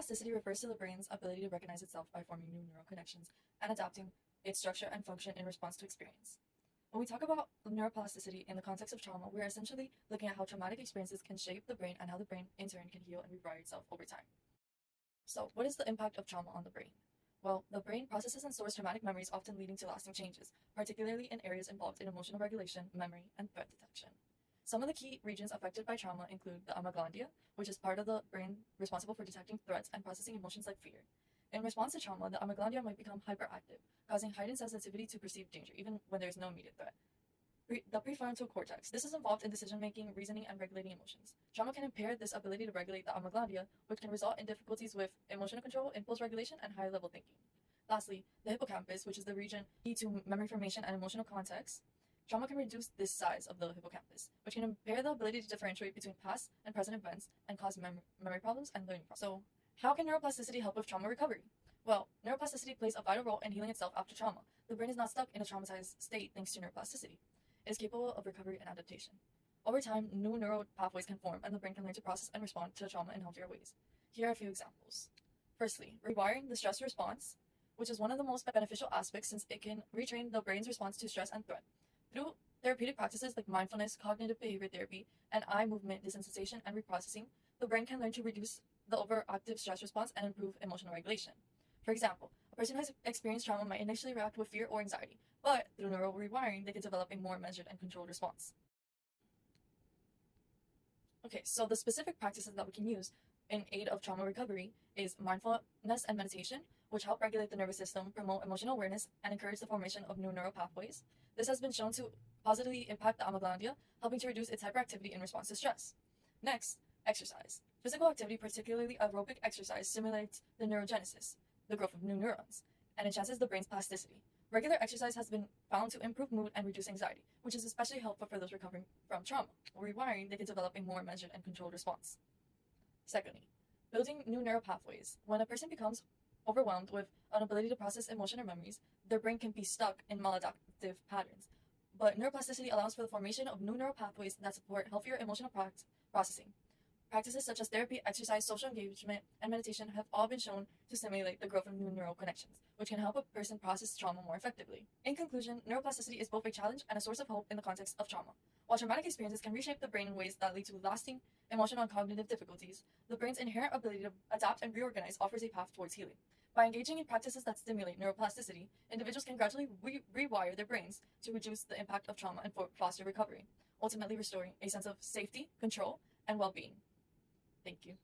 Neuroplasticity refers to the brain's ability to recognize itself by forming new neural connections and adapting its structure and function in response to experience. When we talk about neuroplasticity in the context of trauma, we're essentially looking at how traumatic experiences can shape the brain and how the brain in turn can heal and rewire itself over time. So, what is the impact of trauma on the brain? Well, the brain processes and stores traumatic memories, often leading to lasting changes, particularly in areas involved in emotional regulation, memory, and threat detection. Some of the key regions affected by trauma include the amygdala, which is part of the brain responsible for detecting threats and processing emotions like fear. In response to trauma, the amygdala might become hyperactive, causing heightened sensitivity to perceived danger, even when there is no immediate threat. The prefrontal cortex. This is involved in decision-making, reasoning, and regulating emotions. Trauma can impair this ability to regulate the amygdala, which can result in difficulties with emotional control, impulse regulation, and higher-level thinking. Lastly, the hippocampus, which is the region key to memory formation and emotional context. Trauma can reduce this size of the hippocampus, which can impair the ability to differentiate between past and present events and cause memory problems and learning problems. So, how can neuroplasticity help with trauma recovery? Well, neuroplasticity plays a vital role in healing itself after trauma. The brain is not stuck in a traumatized state thanks to neuroplasticity. It is capable of recovery and adaptation. Over time, new neural pathways can form, and the brain can learn to process and respond to trauma in healthier ways. Here are a few examples. Firstly, rewiring the stress response, which is one of the most beneficial aspects since it can retrain the brain's response to stress and threat. Through therapeutic practices like mindfulness, cognitive behavior therapy, and eye movement desensitization and reprocessing, the brain can learn to reduce the overactive stress response and improve emotional regulation. For example, a person who has experienced trauma might initially react with fear or anxiety, but through neural rewiring, they can develop a more measured and controlled response. Okay, so the specific practices that we can use in aid of trauma recovery is mindfulness and meditation, which help regulate the nervous system, promote emotional awareness, and encourage the formation of new neural pathways. This has been shown to positively impact the amygdala, helping to reduce its hyperactivity in response to stress. Next, exercise. Physical activity, particularly aerobic exercise, stimulates the neurogenesis, the growth of new neurons, and enhances the brain's plasticity. Regular exercise has been found to improve mood and reduce anxiety, which is especially helpful for those recovering from trauma. Rewiring, they can develop a more measured and controlled response. Secondly, building new neural pathways. When a person becomes overwhelmed with an ability to process emotion or memories, their brain can be stuck in maladaptive patterns. But neuroplasticity allows for the formation of new neural pathways that support healthier emotional processing. Practices such as therapy, exercise, social engagement, and meditation have all been shown to stimulate the growth of new neural connections, which can help a person process trauma more effectively. In conclusion, neuroplasticity is both a challenge and a source of hope in the context of trauma. While traumatic experiences can reshape the brain in ways that lead to lasting emotional and cognitive difficulties, the brain's inherent ability to adapt and reorganize offers a path towards healing. By engaging in practices that stimulate neuroplasticity, individuals can gradually rewire their brains to reduce the impact of trauma and foster recovery, ultimately restoring a sense of safety, control, and well-being. Thank you.